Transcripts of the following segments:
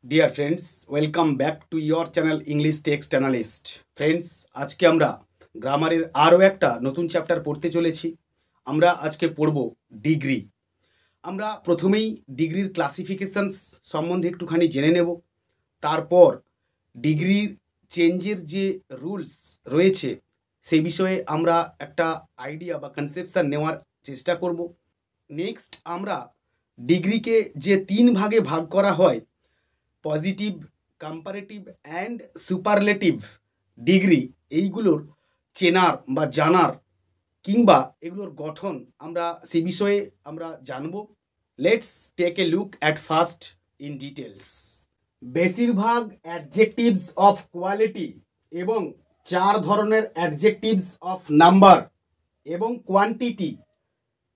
Dear friends, welcome back to your channel English text analyst. Friends, আজকে আমরা গ্রামারের আরও একটা নতুন চ্যাপ্টার পড়তে চলেছি। আমরা আজকে পড়ব ডিগ্রি। আমরা প্রথমেই ডিগ্রির ক্লাসিফিকেশনস সম্বন্ধে একটুখানি জেনে নেব। তারপর ডিগ্রির চেঞ্জের যে রুলস রয়েছে সেই বিষয়ে আমরা একটা আইডিয়া বা কনসেপশন নেওয়ার চেষ্টা করব। নেক্সট আমরা ডিগ্রিকে যে তিন ভাগে ভাগ করা হয়, positive, comparative and superlative degree, এইগুলোর চেনার বা জানার কিংবা এগুলোর গঠন আমরা সে বিষয়ে আমরা জানব। Let's take a look at first in details. বেশিরভাগ অ্যাডজেক্টিভস অফ কোয়ালিটি এবং চার ধরনের অ্যাডজেক্টিভস অফ নাম্বার এবং কোয়ান্টিটি,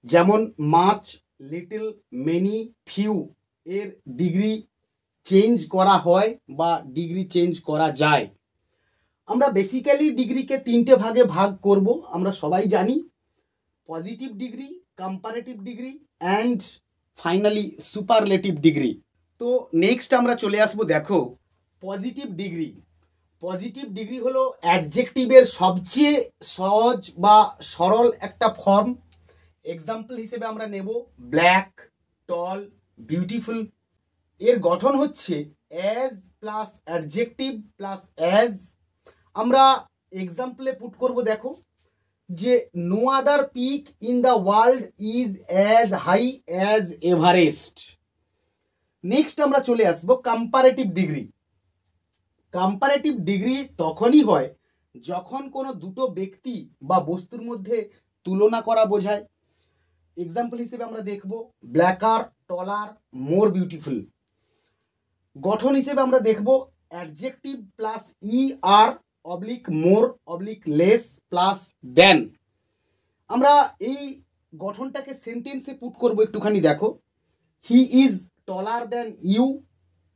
যেমন মাচ, লিটল, মেনি, ফিউ এর ডিগ্রি চেঞ্জ করা হয় বা ডিগ্রি চেঞ্জ করা যায়। আমরা বেসিক্যালি ডিগ্রিকে তিনটে ভাগে ভাগ করব। আমরা সবাই জানি positive degree, comparative degree and finally superlative degree. তো নেক্সট আমরা চলে আসবো, দেখো পজিটিভ ডিগ্রি। পজিটিভ ডিগ্রি হলো অ্যাডজেক্টিভের সবচেয়ে সহজ বা সরল একটা ফর্ম। এক্সাম্পল হিসেবে আমরা নেব ব্ল্যাক, টল, বিউটিফুল। এর গঠন হচ্ছে as plus adjective plus as. আমরা এক্সাম্পলে পুট করব, দেখো যে no other peak in the world is as high as Everest. Next আমরা চলে আসবো কম্পারেটিভ ডিগ্রি। কম্পারেটিভ ডিগ্রি তখনই হয় যখন কোনো দুটো ব্যক্তি বা বস্তুর মধ্যে তুলনা করা বোঝায়। এক্সাম্পল হিসেবে আমরা দেখব ব্ল্যাকার, টলার, মোর বিউটিফুল। গঠন হিসেবে আমরা দেখব adjective plus E R oblique more oblique less plus than. আমরা এই গঠনটাকে সেন্টেন্সে পুট করব একটুখানি, দেখো he is taller than you,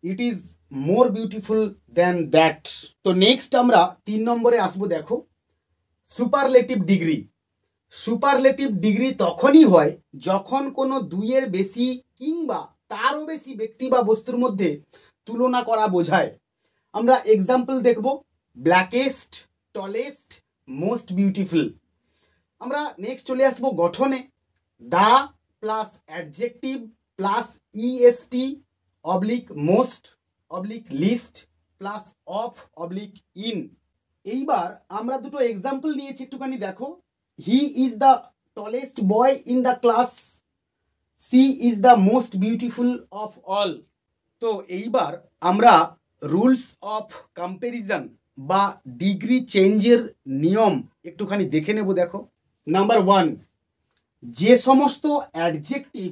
it is more beautiful than that. তো নেক্সট আমরা 3 নম্বরে আসবো, দেখো সুপারলেটিভ ডিগ্রি। সুপারলেটিভ ডিগ্রি তখনই হয় যখন কোনো দুইয়ের বেশি কিংবা তারও বেশি ব্যক্তি বা বস্তুর মধ্যে তুলনা করা বোঝায়। আমরা এক্সাম্পল দেখব ব্ল্যাকেস্ট, টলেস্ট, মোস্ট বিউটিফুল। আমরা নেক্সট চলে আসবো গঠনে the plus adjective plus E S T oblique most oblique least plus of oblique in. এইবার আমরা দুটো এক্সাম্পল নিয়েছি একটুখানি, দেখো he is the tallest boy in the class, she is the most beautiful of all. তো এইবার আমরা রুলস অফ কম্প্যারিজন বা ডিগ্রি চেঞ্জের নিয়ম একটুখানি দেখে নেব। দেখো নাম্বার 1, যে সমস্ত অ্যাডজেক্টিভ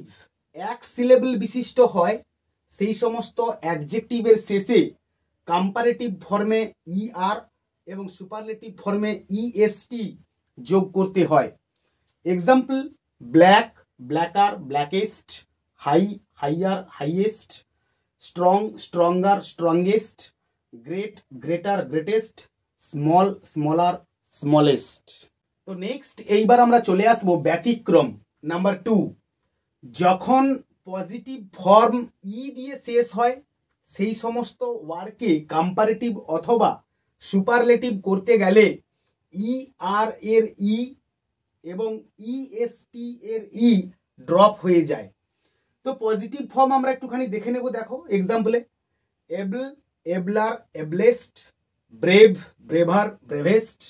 এক সিলেবল বিশিষ্ট হয় সেই সমস্ত অ্যাডজেক্টিভের শেষে কম্পারেটিভ ফর্মে ই আর এবং সুপারলেটিভ ফর্মে ইএসটি যোগ করতে হয়। Example black, blacker, blackest, high, higher, highest, strong, stronger, strongest, great, greater, greatest, small, smaller, smallest. তো নেক্সট এইবার আমরা চলে আসবো ব্যতিক্রম। নাম্বার 2, যখন পজিটিভ ফর্ম ই দিয়ে শেষ হয় সেই সমস্ত ওয়ার্ডকে কম্পারেটিভ অথবা সুপারলেটিভ করতে গেলে ই আর এর ই এবং ইএসটি এর ই ড্রপ হয়ে যায়। তো পজিটিভ ফর্ম আমরা একটুখানি দেখে নেব, দেখো এক্সাম্পলে able, abler, ablest, brave, braver, bravest,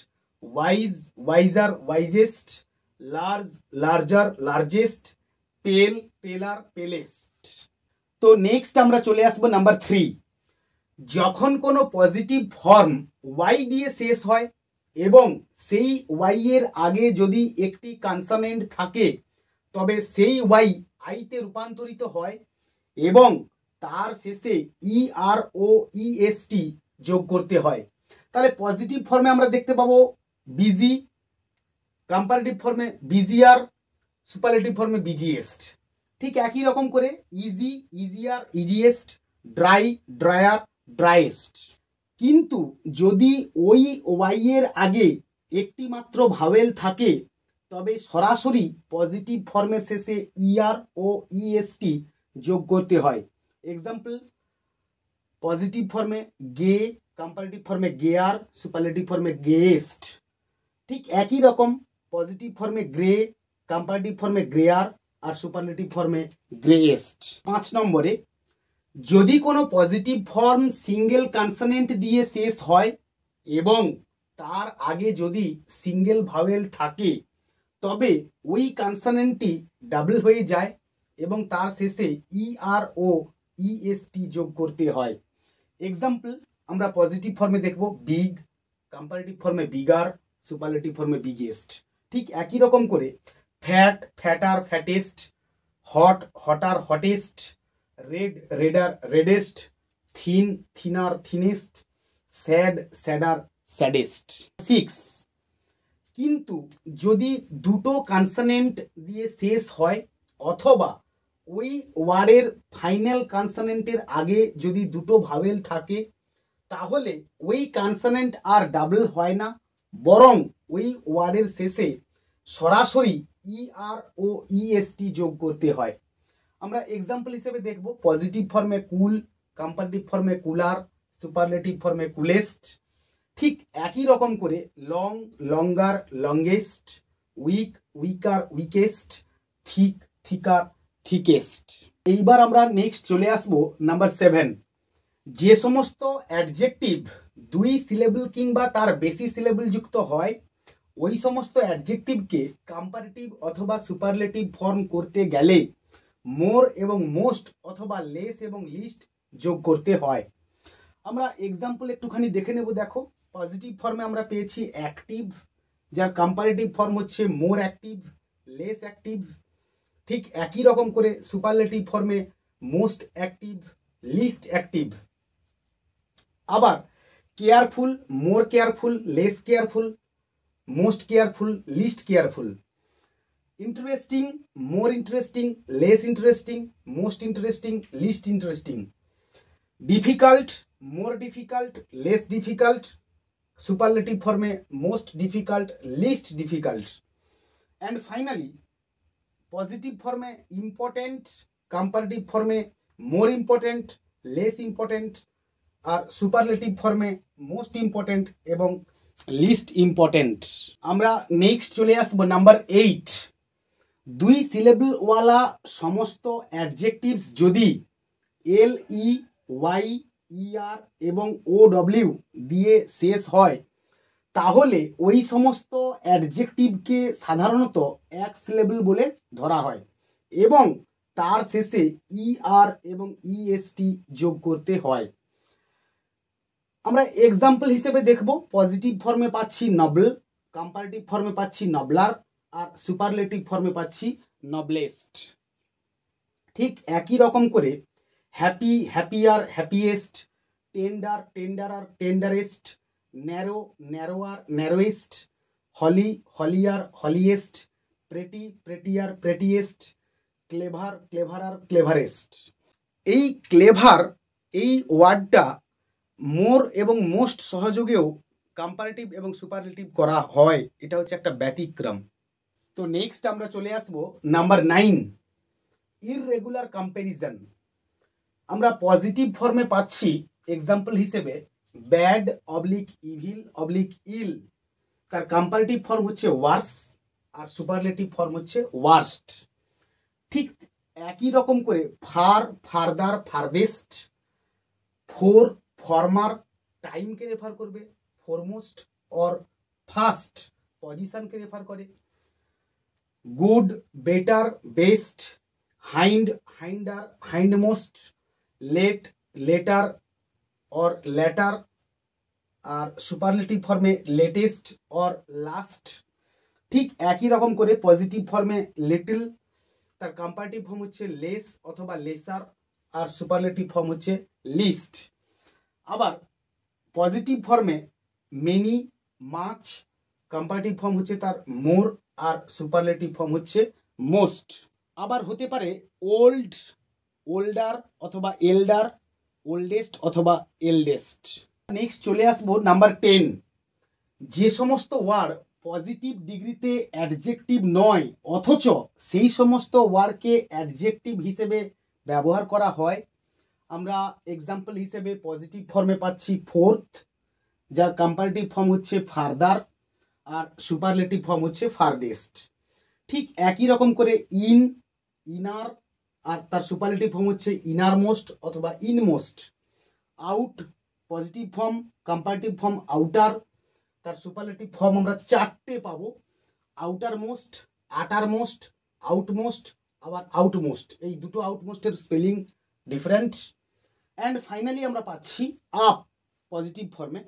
wise, wiser, wisest, large, larger, largest, pale, paler, palest. তো নেক্সট আমরা চলে আসবো নাম্বার 3, যখন কোনো পজিটিভ ফর্ম ওয়াই দিয়ে শেষ হয় এবং সেই ওয়াই এর আগে যদি একটি কনসোনেন্ট থাকে তবে সেই ওয়াই আইতে রূপান্তরিত হয় এবং তার শেষে ই আর ও ইএসটি যোগ করতে হয়। তাহলে পজিটিভ ফর্মে আমরা দেখতে পাবো বিজি, কম্পারেটিভ ফর্মে বিজিআর, সুপারলেটিভ ফর্মে বিজিএস্ট। ঠিক একই রকম করে ইজি, ইজিআর, ইজিএস্ট, ড্রাই, ড্রায়ার, ড্রাইয়েস্ট। কিন্তু যদি ওই ওয়াই এর আগে একটি মাত্র ভাওয়েল থাকে তবে সরাসরি পজিটিভ ফর্মের শেষে ইআর ও ইএসটি যোগ করতে হয়। এক্সাম্পল পজিটিভ ফর্মে গে, কম্পারেটিভ ফর্মে গেয়ার, সুপারলেটিভ ফর্মে গেয়েস্ট। ঠিক একই রকম পজিটিভ ফর্মে গ্রে, কম্পারেটিভ ফর্মে গ্রেয়ার আর সুপারলেটিভ ফর্মে গ্রেয়েস্ট। 5 নম্বরে যদি কোনো পজিটিভ ফর্ম সিঙ্গেল কনসোনেন্ট দিয়ে শেষ হয় এবং তার আগে যদি সিঙ্গেল ভাওয়েল থাকে তবে ওই কনসোনেন্টটি ডাবল হয়ে যায় এবং তার শেষে ইআর ও ইএসটি যোগ করতে হয়। এক্সাম্পল আমরা পজিটিভ ফর্মে দেখব বিগ, কম্পারেটিভ ফর্মে বিগার, সুপারলেটিভ ফর্মে বিগেস্ট। ঠিক একই রকম করে fat, fatter, fattest, hot, hotter, hottest, red, redder, reddest, thin, thinner, thinnest, sad, sadder, saddest. 6 কিন্তু যদি দুটো কনসোনেন্ট দিয়ে শেষ হয় অথবা ওই ওয়ার্ডের ফাইনাল কনসোনেন্টের আগে যদি দুটো ভাওয়েল থাকে তাহলে ওই কনসোনেন্ট আর ডাবল হয় না, বরং ওই ওয়ার্ডের শেষে সরাসরি ইআর ও ইএসটি যোগ করতে হয়। আমরা এক্সাম্পল হিসেবে দেখব পজিটিভ ফর্মে কুল, কম্পারেটিভ ফর্মে কুলার, সুপারলেটিভ ফর্মে কুলেস্ট। ঠিক একই রকম করে long, longer, longest, weak, weaker, weakest, thick, thicker, thickest. এইবার আমরা নেক্সট চলে আসবো নাম্বার 7। যে সমস্ত অ্যাডজেক্টিভ 2 সিলেবল কিংবা তার বেশি সিলেবল যুক্ত হয় ওই সমস্ত অ্যাডজেক্টিভকে কম্পারেটিভ অথবা সুপারলেটিভ ফর্ম করতে গেলে মোর এবং মোস্ট অথবা লেস এবং লিস্ট যোগ করতে হয়। আমরা এক্সাম্পল একটুখানি দেখে নেব। দেখো পজিটিভ ফর্মে আমরা পেয়েছি অ্যাক্টিভ, যার কম্পারেটিভ ফর্ম হচ্ছে মোর অ্যাক্টিভ, লেস অ্যাক্টিভ। ঠিক একই রকম করে সুপারলেটিভ ফর্মে মোস্ট অ্যাক্টিভ, লিস্ট অ্যাক্টিভ। আবার careful, more careful, less careful, most careful, least careful. Interesting, more interesting, less interesting, most interesting, least interesting. Difficult, more difficult, less difficult, superlative ফর্মে most difficult, least difficult. And finally positive ফর্মে important, comparative ফর্মে more important, less important আর superlative ফর্মে most important এবং least important. আমরা next চলে আসবো number 8। 2 syllable ওয়ালা সমস্ত অ্যাডজেক্টিভস যদি এল, ই, ওয়াই, ইআর এবং ও ডব্লিউ দিয়ে শেষ হয় তাহলে ওই সমস্ত অ্যাডজেক্টিভকে সাধারণত 1 সিলেবল বলে ধরা হয় এবং তার শেষে ইআর এবং ইএসটি যোগ করতে হয়। আমরা এক্সাম্পল হিসেবে দেখব পজিটিভ ফর্মে পাচ্ছি নবল, কম্পারেটিভ ফর্মে পাচ্ছি নবলার আর সুপারলেটিভ ফর্মে পাচ্ছি নবলেস্ট। ঠিক একই রকম করে happy, happier, happiest, tender, tenderer, tenderest, narrow, narrower, narrowest, holy, holier, holiest, pretty, prettier, prettiest, clever, cleverer, cleverest. এই ক্লেভার এই ওয়ার্ডটা মোর এবং মোস্ট সহযোগেও কম্পারেটিভ এবং সুপারলেটিভ করা হয়, এটা হচ্ছে একটা ব্যতিক্রম। তো নেক্সট আমরা চলে আসব নাম্বার 9, ইররেগুলার কম্প্যারিজন। আমরা পজিটিভ ফর্মে পাচ্ছি এক্সাম্পল হিসেবে bad oblique evil oblique ill, তার কম্পারেটিভ ফর্ম হচ্ছে ওয়ার্স আর সুপারলেটিভ ফর্ম হচ্ছে ওয়ার্স্ট। ঠিক একই রকম করে far, farther, farthest, fore, former টাইমকে রেফার করবে, ফরমোস্ট অর ফার্স্ট পজিশনকে রেফার করে, good, better, best, hind, hinder, hindmost, late, later or latter আর সুপারলেটিভ ফর্মে লেটেস্ট অর লাস্ট। ঠিক একই রকম করে পজিটিভ ফর্মে লিটল, তার কম্পারেটিভ ফর্ম হচ্ছে লেস অথবা লেসার আর সুপারলেটিভ ফর্ম হচ্ছে লিস্ট। আবার পজিটিভ ফর্মে মেনি, মাচ, কম্পারেটিভ ফর্ম হচ্ছে তার মোর আর সুপারলেটিভ ফর্ম হচ্ছে মোস্ট। আবার হতে পারে ওল্ড, ওল্ডার অথবা এল্ডার, ওল্ডেস্ট অথবা এল্ডেস্ট। নেক্সট চলে আসবো নাম্বার 10। যে সমস্ত ওয়ার্ড পজিটিভ ডিগ্রিতে অ্যাডজেক্টিভ নয় অথচ সেই সমস্ত ওয়ার্ডকে অ্যাডজেক্টিভ হিসেবে ব্যবহার করা হয় আমরা এক্সাম্পল হিসেবে পজিটিভ ফর্মে পাচ্ছি ফোর্থ, যার কম্পারেটিভ ফর্ম হচ্ছে ফার্দার, আর সুপারলেটিভ ফর্ম হচ্ছে ফারদেস্ট। ঠিক একই রকম করে ইন, ইনার, আর তার সুপারলেটিভ ফর্ম হচ্ছে ইনার মোস্ট অথবা inmost. Out positive form, comparative form outer, তার সুপারলেটিভ ফর্ম আমরা চারটে পাবো, outer most, utter most, outmost, আবার আউটমোস্ট। এই দুটো আউটমোস্টের স্পেলিং ডিফারেন্ট। অ্যান্ড ফাইনালি আমরা পাচ্ছি আপ পজিটিভ ফর্মে,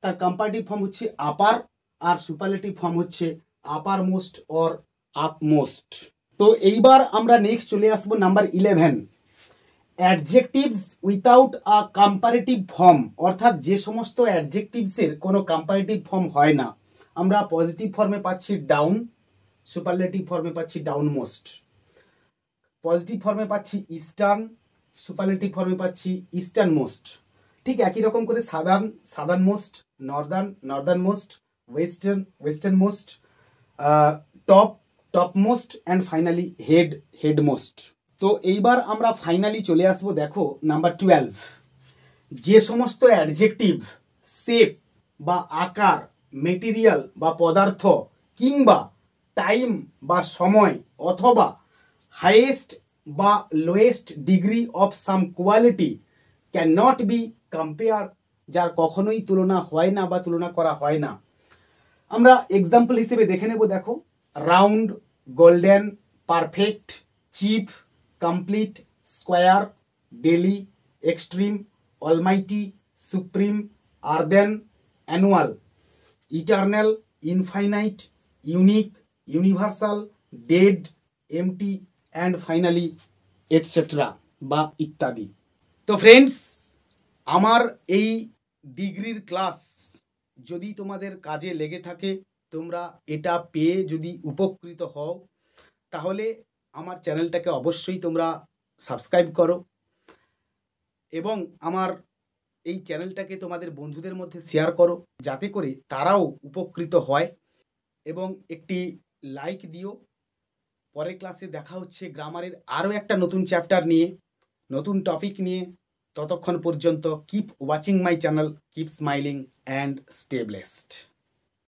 তার কম্পারেটিভ ফর্ম হচ্ছে আপার, আর সুপারলেটিভ ফর্ম হচ্ছে আপার মোস্ট অর আপমোস্ট। তো এইবার আমরা নেক্সট চলে আসবো নাম্বার 11, অ্যাডজেক্টিভস উইথাউট আ কম্পারেটিভ ফর্ম, অর্থাৎ যে সমস্ত অ্যাডজেক্টিভসের কোনো কম্পারেটিভ ফর্ম হয় না। আমরা পজিটিভ ফর্মে পাচ্ছি ডাউন, সুপারলেটিভ ফর্মে পাচ্ছি ডাউনমোস্ট, পজিটিভ ফর্মে পাচ্ছি ইস্টার্ন, সুপারলেটিভ ফর্মে পাচ্ছি ইস্টার্ন মোস্ট। ঠিক একই রকম করে southern, southern most, Northern, Northern most, western, western most, top, top most, and finally head, head most. তো এইবার আমরা ফাইনালি চলে আসবো, দেখো নাম্বার 12, যে সমস্ত অ্যাডজেক্টিভ শেপ বা আকার, মেটেরিয়াল বা পদার্থ, কিংবা টাইম বা সময়, অথবা হাইয়েস্ট বা lowest degree of some quality can not be compare, যার কখনোই তুলনা হয় না বা তুলনা করা হয় না। আমরা এক্সাম্পল হিসেবে দেখে নেব, দেখো round, golden, perfect, cheap, complete, square, daily, extreme, almighty, supreme, earthen, annual, eternal, infinite, unique, universal, dead, empty, and finally etcetera বা ইত্যাদি। তো ফ্রেন্ডস, আমার এই ডিগ্রির ক্লাস যদি তোমাদের কাজে লেগে থাকে, তোমরা এটা পেয়ে যদি উপকৃত হও, তাহলে আমার চ্যানেলটাকে অবশ্যই তোমরা সাবস্ক্রাইব করো এবং আমার এই চ্যানেলটাকে তোমাদের বন্ধুদের মধ্যে শেয়ার করো, যাতে করে তারাও উপকৃত হয়, এবং একটি লাইক দিও। পরের ক্লাসে দেখা হচ্ছে গ্রামারের আরও একটা নতুন চ্যাপ্টার নিয়ে, নতুন টপিক নিয়ে। ততক্ষণ পর্যন্ত keep watching my channel, keep smiling and stay blessed.